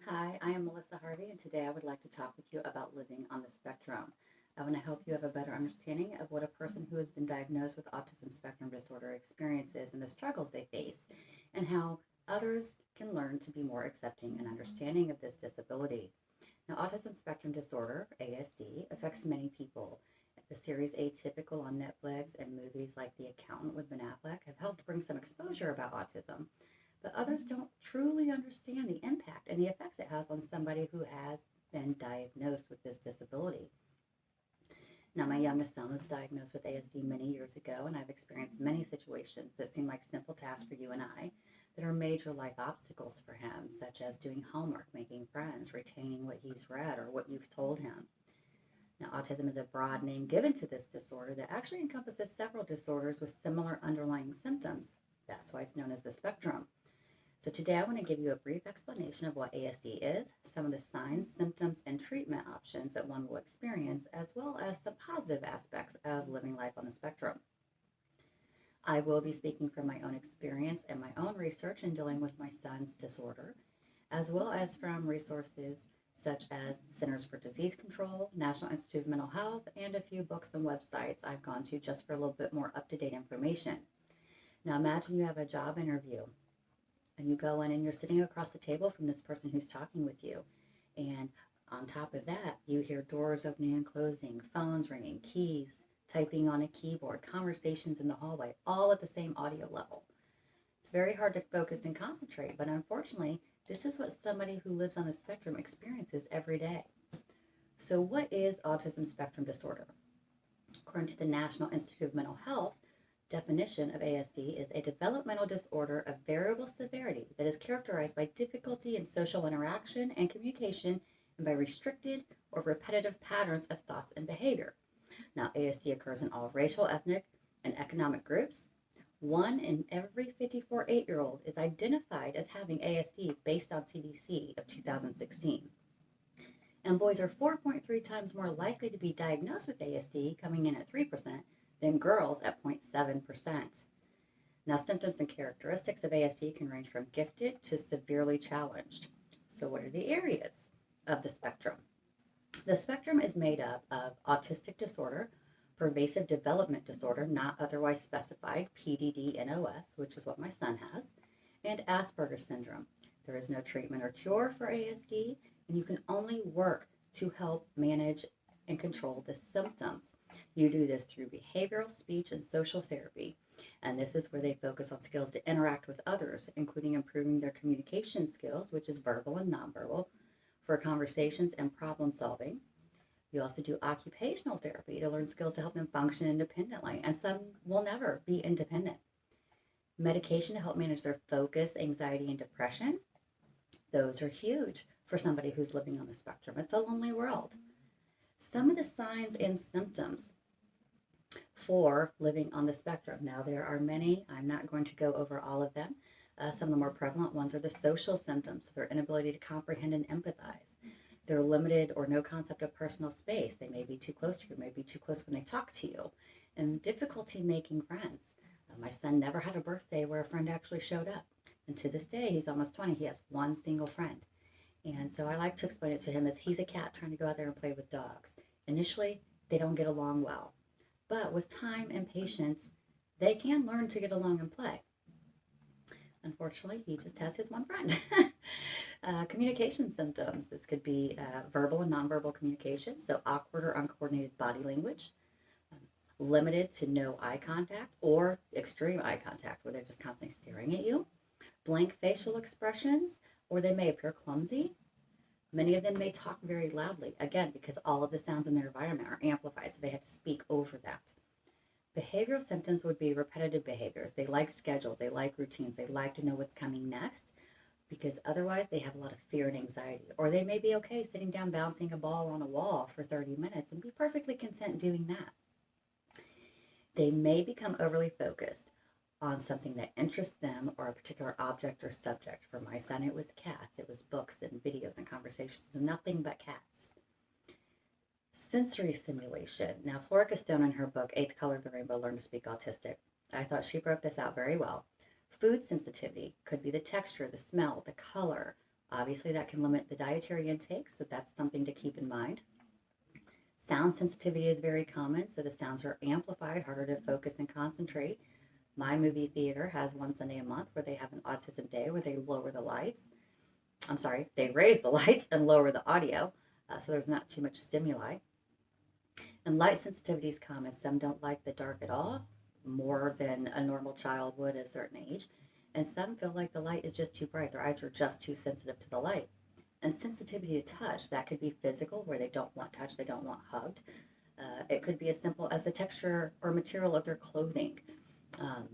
Hi, I am Melissa Harvey, and today I would like to talk with you about living on the spectrum. I want to help you have a better understanding of what a person who has been diagnosed with autism spectrum disorder experiences and the struggles they face, and how others can learn to be more accepting and understanding of this disability. Now, autism spectrum disorder, ASD, affects many people. The series Atypical on Netflix and movies like The Accountant with Ben Affleck have helped bring some exposure about autism, but others don't truly understand the impact and the effects it has on somebody who has been diagnosed with this disability. Now, my youngest son was diagnosed with ASD many years ago, and I've experienced many situations that seem like simple tasks for you and I that are major life obstacles for him, such as doing homework, making friends, retaining what he's read or what you've told him. Now, autism is a broad name given to this disorder that actually encompasses several disorders with similar underlying symptoms. That's why it's known as the spectrum. So today I want to give you a brief explanation of what ASD is, some of the signs, symptoms, and treatment options that one will experience, as well as some positive aspects of living life on the spectrum. I will be speaking from my own experience and my own research in dealing with my son's disorder, as well as from resources such as Centers for Disease Control, National Institute of Mental Health, and a few books and websites I've gone to just for a little bit more up-to-date information. Now imagine you have a job interview and you go in and you're sitting across the table from this person who's talking with you. And on top of that, you hear doors opening and closing, phones ringing, keys, typing on a keyboard, conversations in the hallway, all at the same audio level. It's very hard to focus and concentrate, but unfortunately, this is what somebody who lives on the spectrum experiences every day. So, what is autism spectrum disorder? According to the National Institute of Mental Health, definition of ASD is a developmental disorder of variable severity that is characterized by difficulty in social interaction and communication and by restricted or repetitive patterns of thoughts and behavior. Now, ASD occurs in all racial, ethnic, and economic groups. One in every 54 8-year-old is identified as having ASD based on CDC of 2016. And boys are 4.3 times more likely to be diagnosed with ASD, coming in at 3%, than girls at 0.7%. Now, symptoms and characteristics of ASD can range from gifted to severely challenged. So, what are the areas of the spectrum? The spectrum is made up of autistic disorder, pervasive development disorder, not otherwise specified, PDD-NOS, which is what my son has, and Asperger's syndrome. There is no treatment or cure for ASD, and you can only work to help manage and control the symptoms. You do this through behavioral, speech, and social therapy. And this is where they focus on skills to interact with others, including improving their communication skills, which is verbal and nonverbal, for conversations and problem solving. You also do occupational therapy to learn skills to help them function independently, and some will never be independent. Medication to help manage their focus, anxiety, and depression. Those are huge for somebody who's living on the spectrum. It's a lonely world. Some of the signs and symptoms for living on the spectrum. Now, there are many. I'm not going to go over all of them. Some of the more prevalent ones are the social symptoms, their inability to comprehend and empathize. Their limited or no concept of personal space. They may be too close to you, may be too close when they talk to you, and difficulty making friends. My son never had a birthday where a friend actually showed up. And to this day, he's almost 20, he has one single friend. And so I like to explain it to him as he's a cat trying to go out there and play with dogs. Initially, they don't get along well. But with time and patience, they can learn to get along and play. Unfortunately, he just has his one friend. Communication symptoms. This could be verbal and nonverbal communication, so awkward or uncoordinated body language, limited to no eye contact or extreme eye contact where they're just constantly staring at you, blank facial expressions, or they may appear clumsy. Many of them may talk very loudly, again, because all of the sounds in their environment are amplified, so they have to speak over that. Behavioral symptoms would be repetitive behaviors. They like schedules, they like routines, they like to know what's coming next, because otherwise they have a lot of fear and anxiety. Or they may be okay sitting down bouncing a ball on a wall for 30 minutes and be perfectly content doing that. They may become overly focused on something that interests them or a particular object or subject. For my son, it was cats. It was books and videos and conversations, nothing but cats. Sensory stimulation. Now, Florica Stone in her book, Eighth Color of the Rainbow, Learn to Speak Autistic, I thought she broke this out very well. Food sensitivity could be the texture, the smell, the color, Obviously, that can limit the dietary intake, so that's something to keep in mind. Sound sensitivity is very common, so the sounds are amplified, harder to focus and concentrate. My movie theater has one Sunday a month where they have an autism day where they lower the lights. I'm sorry, they raise the lights and lower the audio, so there's not too much stimuli. And light sensitivity is common. Some don't like the dark at all, more than a normal child would at a certain age. And some feel like the light is just too bright. Their eyes are just too sensitive to the light. And sensitivity to touch, that could be physical, where they don't want touch, they don't want hugged. It could be as simple as the texture or material of their clothing. Um,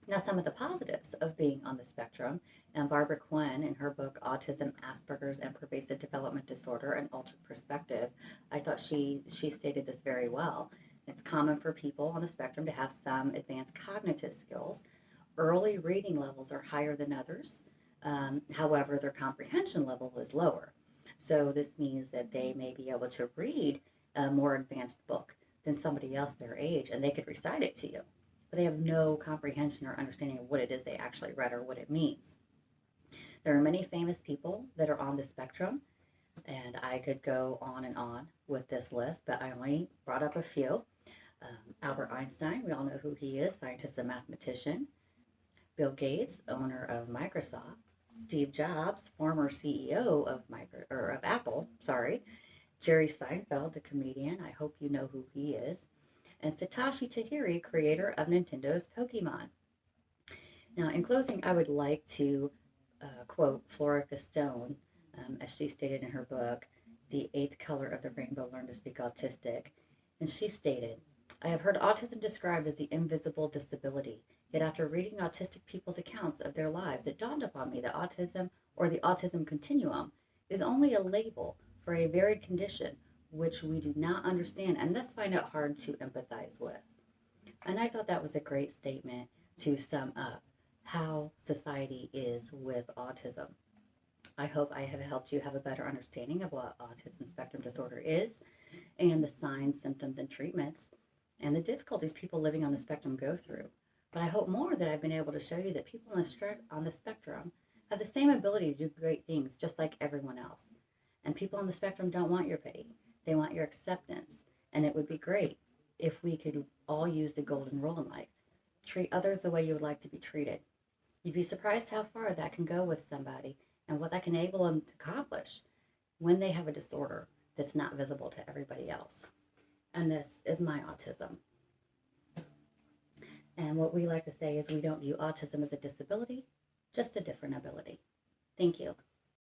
Now, some of the positives of being on the spectrum, and Barbara Quinn in her book Autism, Asperger's, and Pervasive Development Disorder: An Altered Perspective, I thought she stated this very well. It's common for people on the spectrum to have some advanced cognitive skills. Early reading levels are higher than others. However, their comprehension level is lower. So this means that they may be able to read a more advanced book than somebody else their age, and they could recite it to you, but they have no comprehension or understanding of what it is they actually read or what it means. There are many famous people that are on the spectrum, and I could go on and on with this list, but I only brought up a few. Albert Einstein, we all know who he is, scientist and mathematician. Bill Gates, owner of Microsoft. Steve Jobs, former CEO of Apple, sorry. Jerry Seinfeld, the comedian, I hope you know who he is. And Satoshi Tajiri, creator of Nintendo's Pokemon. Now, in closing, I would like to quote Flora Stone, as she stated in her book, The Eighth Color of the Rainbow: Learn to Speak Autistic. And she stated, I have heard autism described as the invisible disability. Yet after reading autistic people's accounts of their lives, it dawned upon me that autism, or the autism continuum, is only a label for a varied condition which we do not understand and thus find it hard to empathize with. And I thought that was a great statement to sum up how society is with autism. I hope I have helped you have a better understanding of what autism spectrum disorder is and the signs, symptoms, and treatments and the difficulties people living on the spectrum go through. But I hope more that I've been able to show you that people on the spectrum have the same ability to do great things just like everyone else. And people on the spectrum don't want your pity, they want your acceptance. And it would be great if we could all use the golden rule in life: treat others the way you would like to be treated. You'd be surprised how far that can go with somebody and what that can enable them to accomplish when they have a disorder that's not visible to everybody else. And this is my autism. And what we like to say is we don't view autism as a disability, just a different ability. Thank you.